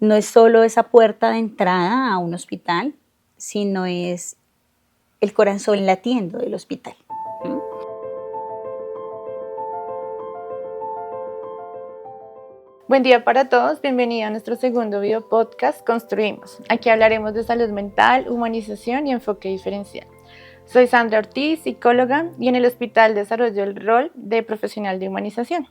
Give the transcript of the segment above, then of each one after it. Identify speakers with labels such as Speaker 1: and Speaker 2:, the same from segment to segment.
Speaker 1: no es solo esa puerta de entrada a un hospital, sino es el corazón latiendo del hospital. ¿Mm?
Speaker 2: Buen día para todos, bienvenido a nuestro segundo video podcast Construimos. Aquí hablaremos de salud mental, humanización y enfoque diferencial. Soy Sandra Ortiz, psicóloga, y en el hospital desarrollo el rol de profesional de humanización.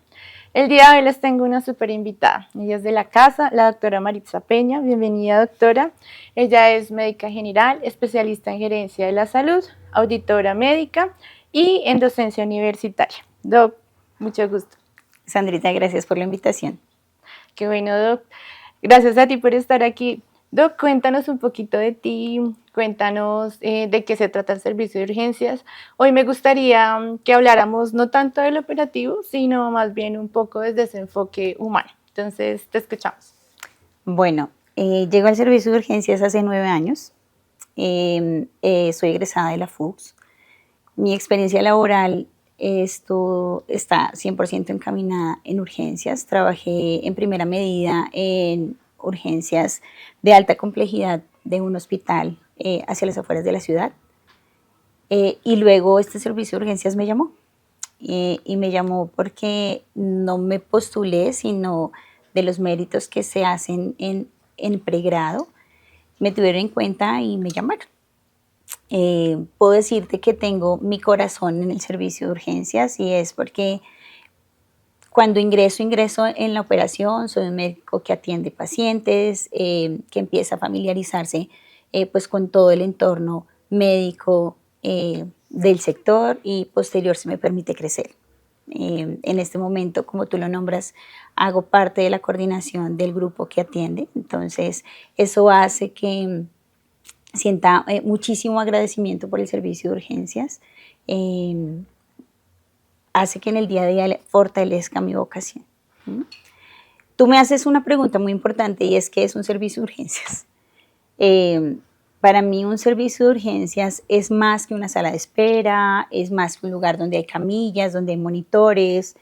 Speaker 2: El día de hoy les tengo una súper invitada. Ella es de la casa, la doctora Maritza Peña. Bienvenida, doctora. Ella es médica general, especialista en gerencia de la salud, auditora médica y en docencia universitaria. Doc, mucho gusto.
Speaker 1: Sandrita, gracias por la invitación.
Speaker 2: Qué bueno, Doc. Gracias a ti por estar aquí. Doc, cuéntanos un poquito de ti, cuéntanos de qué se trata el servicio de urgencias. Hoy me gustaría que habláramos no tanto del operativo, sino más bien un poco desde ese enfoque humano. Entonces, te escuchamos.
Speaker 1: Bueno, llego al servicio de urgencias hace 9 años. Soy egresada de la FUCS. Mi experiencia laboral está 100% encaminada en urgencias. Trabajé en primera medida en urgencias de alta complejidad de un hospital hacia las afueras de la ciudad. Y luego este servicio de urgencias me llamó. Y me llamó porque no me postulé, sino de los méritos que se hacen en pregrado. Me tuvieron en cuenta y me llamaron. Puedo decirte que tengo mi corazón en el servicio de urgencias y es porque cuando ingreso en la operación, soy un médico que atiende pacientes, que empieza a familiarizarse pues con todo el entorno médico del sector y posterior se me permite crecer. En este momento, como tú lo nombras, hago parte de la coordinación del grupo que atiende, entonces eso hace que sienta muchísimo agradecimiento por el servicio de urgencias, hace que en el día a día fortalezca mi vocación. ¿Mm? Tú me haces una pregunta muy importante y es ¿qué es un servicio de urgencias? Para mí un servicio de urgencias es más que una sala de espera, es más que un lugar donde hay camillas, donde hay monitores.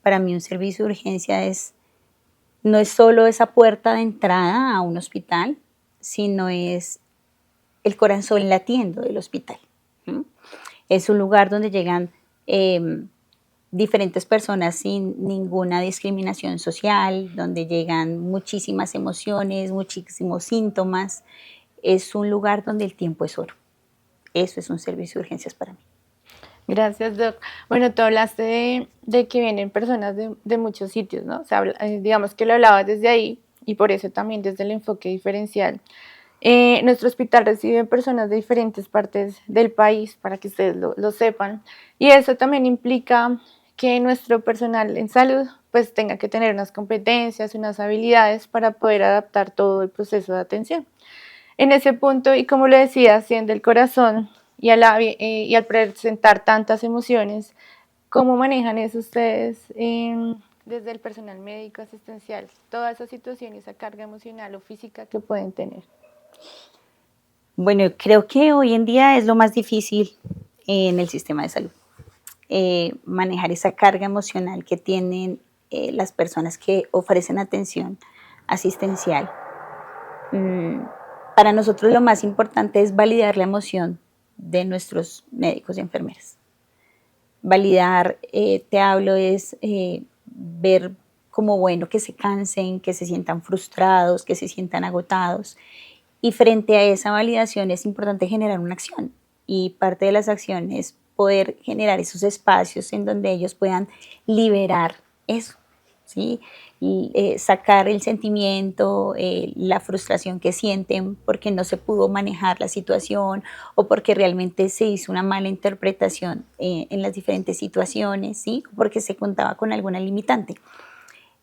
Speaker 1: Para mí un servicio de urgencias no es solo esa puerta de entrada a un hospital, sino es el corazón latiendo del hospital. ¿Mm? Es un lugar donde llegan diferentes personas sin ninguna discriminación social, donde llegan muchísimas emociones, muchísimos síntomas. Es un lugar donde el tiempo es oro. Eso es un servicio de urgencias para mí.
Speaker 2: Gracias, Doc. Bueno, tú hablaste de que vienen personas de muchos sitios, ¿no? O sea, digamos que lo hablabas desde ahí y por eso también desde el enfoque diferencial. Nuestro hospital recibe personas de diferentes partes del país, para que ustedes lo sepan, y eso también implica que nuestro personal en salud pues tenga que tener unas competencias, unas habilidades para poder adaptar todo el proceso de atención. En ese punto, y como lo decía, siendo el corazón y al presentar tantas emociones, ¿cómo manejan eso ustedes desde el personal médico asistencial? Toda esa situación y esa carga emocional o física que pueden tener.
Speaker 1: Bueno, creo que hoy en día es lo más difícil en el sistema de salud. Manejar esa carga emocional que tienen las personas que ofrecen atención asistencial. Para nosotros lo más importante es validar la emoción de nuestros médicos y enfermeras. Validar, te hablo, es ver como bueno que se cansen, que se sientan frustrados, que se sientan agotados. Y frente a esa validación es importante generar una acción. Y parte de las acciones es poder generar esos espacios en donde ellos puedan liberar eso, ¿sí? Y, sacar el sentimiento, la frustración que sienten porque no se pudo manejar la situación o porque realmente se hizo una mala interpretación en las diferentes situaciones, ¿sí? Porque se contaba con alguna limitante.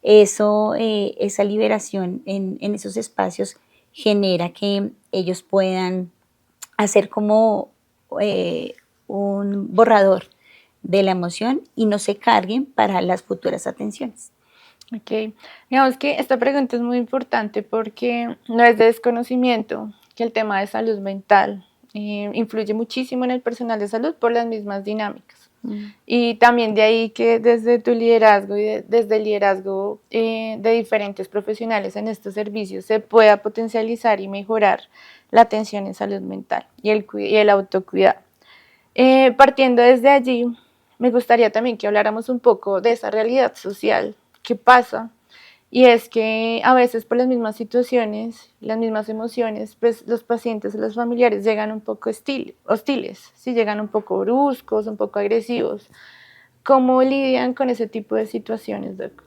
Speaker 1: Eso, esa liberación en esos espacios genera que ellos puedan hacer como un borrador de la emoción y no se carguen para las futuras atenciones.
Speaker 2: Ok, digamos que esta pregunta es muy importante porque no es de desconocimiento que el tema de salud mental influye muchísimo en el personal de salud por las mismas dinámicas. Y también de ahí que desde tu liderazgo y desde el liderazgo de diferentes profesionales en estos servicios se pueda potencializar y mejorar la atención en salud mental y el autocuidado. Partiendo desde allí, me gustaría también que habláramos un poco de esa realidad social que pasa, y es que a veces por las mismas situaciones, las mismas emociones, pues los pacientes y los familiares llegan un poco hostiles, ¿sí? Llegan un poco bruscos, un poco agresivos. ¿Cómo lidian con ese tipo de situaciones, Doc?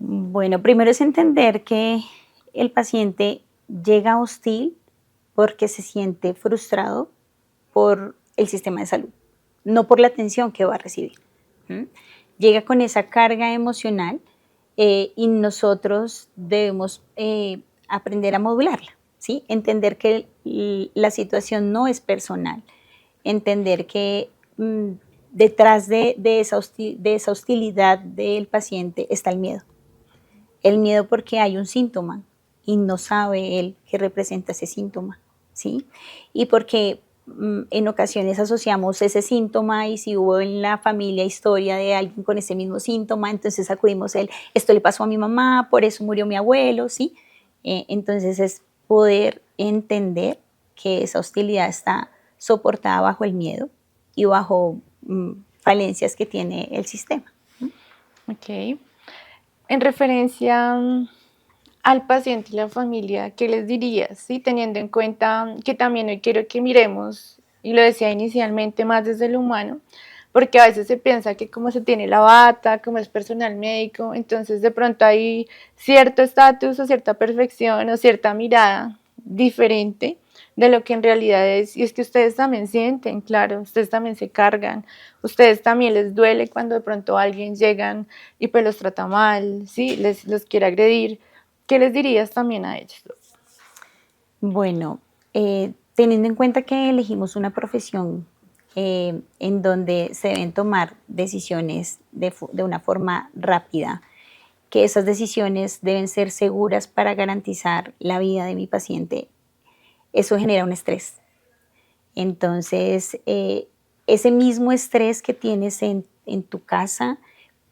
Speaker 1: Bueno, primero es entender que el paciente llega hostil porque se siente frustrado por el sistema de salud, no por la atención que va a recibir. ¿Mm? Llega con esa carga emocional y nosotros debemos aprender a modularla, ¿sí? Entender que la situación no es personal, entender que detrás de esa hostilidad del paciente está el miedo. El miedo porque hay un síntoma y no sabe él qué representa ese síntoma, ¿sí? Y porque en ocasiones asociamos ese síntoma y si hubo en la familia historia de alguien con ese mismo síntoma, entonces acudimos a él, esto le pasó a mi mamá, por eso murió mi abuelo, ¿sí? Entonces es poder entender que esa hostilidad está soportada bajo el miedo y bajo falencias que tiene el sistema.
Speaker 2: Ok. En referencia al paciente y la familia, ¿qué les dirías? ¿Sí? Teniendo en cuenta que también hoy quiero que miremos, y lo decía inicialmente, más desde lo humano, porque a veces se piensa que como se tiene la bata, como es personal médico, entonces de pronto hay cierto estatus o cierta perfección o cierta mirada diferente de lo que en realidad es, y es que ustedes también sienten, claro, ustedes también se cargan, ustedes también les duele cuando de pronto alguien llegan y pues los trata mal, ¿sí? Los quiere agredir. ¿Qué les dirías también a ellos?
Speaker 1: Bueno, teniendo en cuenta que elegimos una profesión en donde se deben tomar decisiones de una forma rápida, que esas decisiones deben ser seguras para garantizar la vida de mi paciente, eso genera un estrés. Entonces, ese mismo estrés que tienes en tu casa,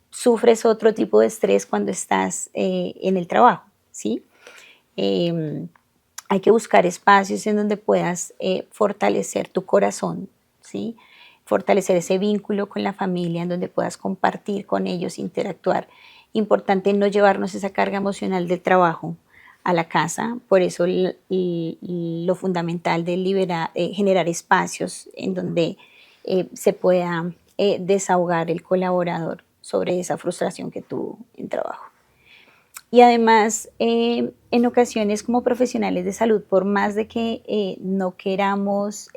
Speaker 1: sufres otro tipo de estrés cuando estás en el trabajo, ¿sí? Em, Hay que buscar espacios en donde puedas fortalecer tu corazón, ¿sí? Fortalecer ese vínculo con la familia, en donde puedas compartir con ellos, interactuar. Importante no llevarnos esa carga emocional del trabajo a la casa, por eso lo fundamental de generar espacios en donde se pueda desahogar el colaborador sobre esa frustración que tuvo en trabajo. Y además, en ocasiones como profesionales de salud, por más de que no queramos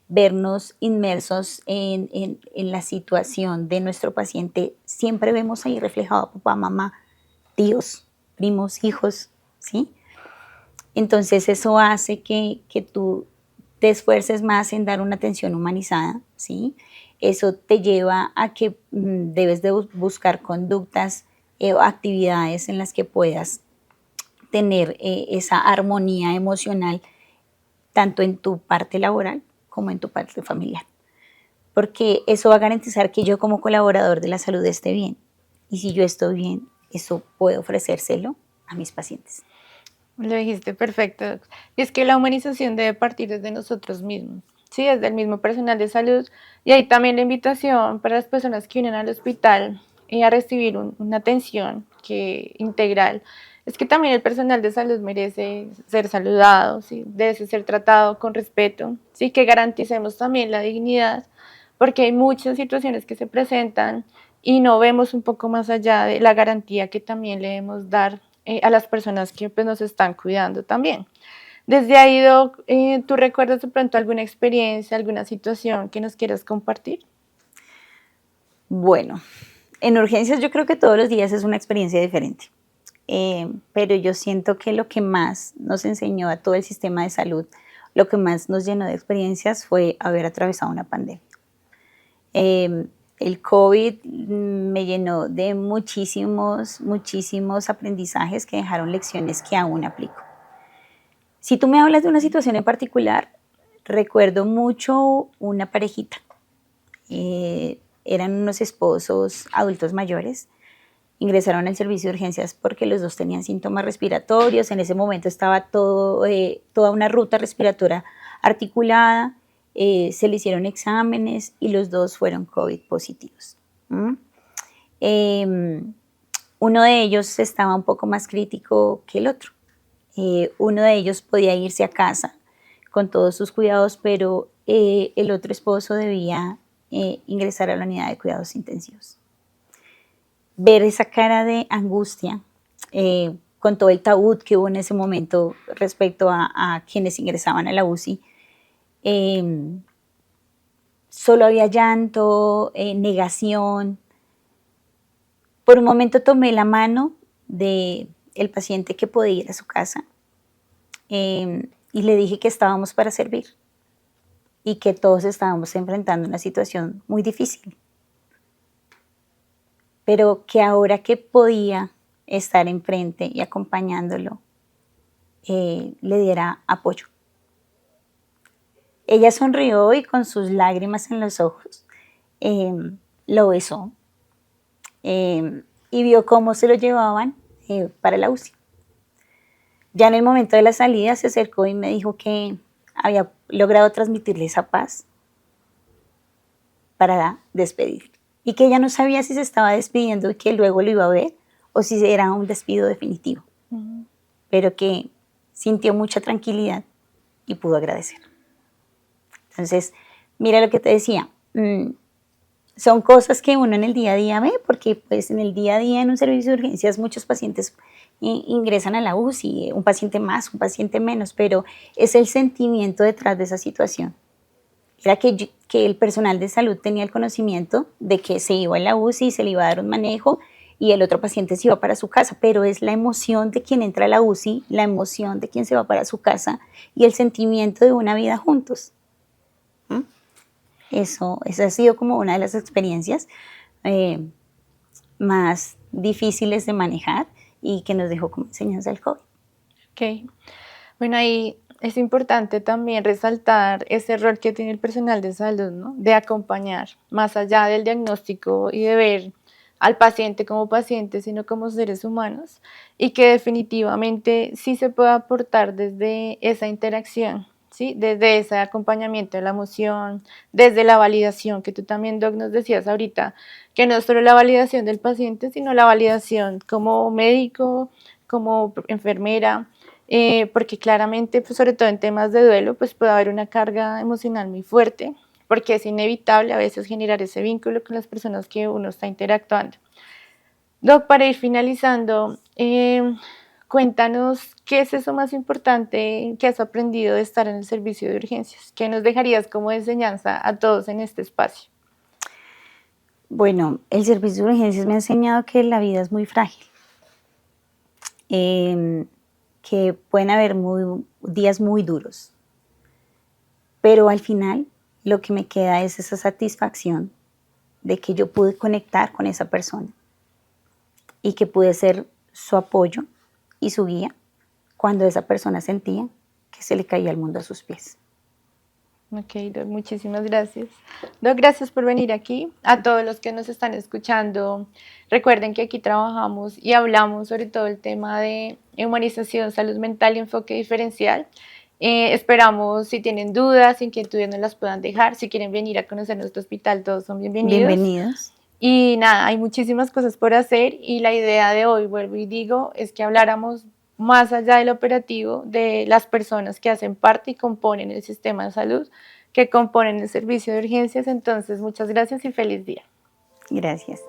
Speaker 1: vernos inmersos en la situación de nuestro paciente, siempre vemos ahí reflejado a papá, mamá, tíos, primos, hijos, ¿sí? Entonces eso hace que tú te esfuerces más en dar una atención humanizada, ¿sí? Eso te lleva a que debes de buscar conductas o actividades en las que puedas tener esa armonía emocional tanto en tu parte laboral como en tu parte familiar. Porque eso va a garantizar que yo como colaborador de la salud esté bien. Y si yo estoy bien, eso puedo ofrecérselo a mis pacientes.
Speaker 2: Lo dijiste perfecto. Y es que la humanización debe partir desde nosotros mismos, ¿sí? Desde el mismo personal de salud. Y ahí también la invitación para las personas que vienen al hospital a recibir una atención integral. Es que también el personal de salud merece ser saludado, ¿sí? Debe ser tratado con respeto, ¿sí? Que garanticemos también la dignidad, porque hay muchas situaciones que se presentan y no vemos un poco más allá de la garantía que también le debemos dar a las personas que pues, nos están cuidando también. Desde ahí, Doc, ¿tú recuerdas de pronto alguna experiencia, alguna situación que nos quieras compartir?
Speaker 1: Bueno, en urgencias yo creo que todos los días es una experiencia diferente, pero yo siento que lo que más nos enseñó a todo el sistema de salud, lo que más nos llenó de experiencias fue haber atravesado una pandemia. El COVID me llenó de muchísimos aprendizajes que dejaron lecciones que aún aplico. Si tú me hablas de una situación en particular, recuerdo mucho una parejita. Eran unos esposos adultos mayores. Ingresaron al servicio de urgencias porque los dos tenían síntomas respiratorios. En ese momento estaba toda una ruta respiratoria articulada. Se le hicieron exámenes y los dos fueron COVID positivos. Uno de ellos estaba un poco más crítico que el otro. Uno de ellos podía irse a casa con todos sus cuidados, pero el otro esposo debía ingresar a la unidad de cuidados intensivos. Ver esa cara de angustia con todo el tabú que hubo en ese momento respecto a quienes ingresaban a la UCI, solo había llanto, negación. Por un momento tomé la mano del paciente que podía ir a su casa y le dije que estábamos para servir y que todos estábamos enfrentando una situación muy difícil, pero que ahora que podía estar enfrente y acompañándolo, le diera apoyo. Ella sonrió y con sus lágrimas en los ojos lo besó y vio cómo se lo llevaban para la UCI. Ya en el momento de la salida se acercó y me dijo que había logrado transmitirle esa paz para despedir y que ella no sabía si se estaba despidiendo y que luego lo iba a ver o si era un despido definitivo, pero que sintió mucha tranquilidad y pudo agradecer. Entonces, mira lo que te decía, son cosas que uno en el día a día ve, porque pues en el día a día en un servicio de urgencias muchos pacientes ingresan a la UCI, un paciente más, un paciente menos, pero es el sentimiento detrás de esa situación. Era que el personal de salud tenía el conocimiento de que se iba a la UCI, se le iba a dar un manejo y el otro paciente se iba para su casa, pero es la emoción de quien entra a la UCI, la emoción de quien se va para su casa y el sentimiento de una vida juntos. Eso ha sido como una de las experiencias más difíciles de manejar y que nos dejó como enseñanza el COVID.
Speaker 2: Ok. Bueno, ahí es importante también resaltar ese rol que tiene el personal de salud, ¿no? De acompañar, más allá del diagnóstico y de ver al paciente como paciente, sino como seres humanos, y que definitivamente sí se puede aportar desde esa interacción, ¿sí? Desde ese acompañamiento de la emoción, desde la validación, que tú también, Doc, nos decías ahorita, que no es solo la validación del paciente, sino la validación como médico, como enfermera, porque claramente, pues, sobre todo en temas de duelo, pues puede haber una carga emocional muy fuerte, porque es inevitable a veces generar ese vínculo con las personas que uno está interactuando. Doc, para ir finalizando, cuéntanos qué es eso más importante que has aprendido de estar en el servicio de urgencias. ¿Qué nos dejarías como enseñanza a todos en este espacio?
Speaker 1: Bueno, el servicio de urgencias me ha enseñado que la vida es muy frágil, que pueden haber días muy duros, pero al final lo que me queda es esa satisfacción de que yo pude conectar con esa persona y que pude ser su apoyo y su guía cuando esa persona sentía que se le caía el mundo a sus pies.
Speaker 2: Ok, Doc, muchísimas gracias. Doc, gracias por venir aquí. A todos los que nos están escuchando, recuerden que aquí trabajamos y hablamos sobre todo el tema de humanización, salud mental y enfoque diferencial. Esperamos, si tienen dudas, inquietudes, nos las puedan dejar. Si quieren venir a conocer nuestro hospital, todos son bienvenidos.
Speaker 1: Bienvenidos.
Speaker 2: Y nada, hay muchísimas cosas por hacer y la idea de hoy, vuelvo y digo, es que habláramos más allá del operativo de las personas que hacen parte y componen el sistema de salud, que componen el servicio de urgencias. Entonces, muchas gracias y feliz día.
Speaker 1: Gracias.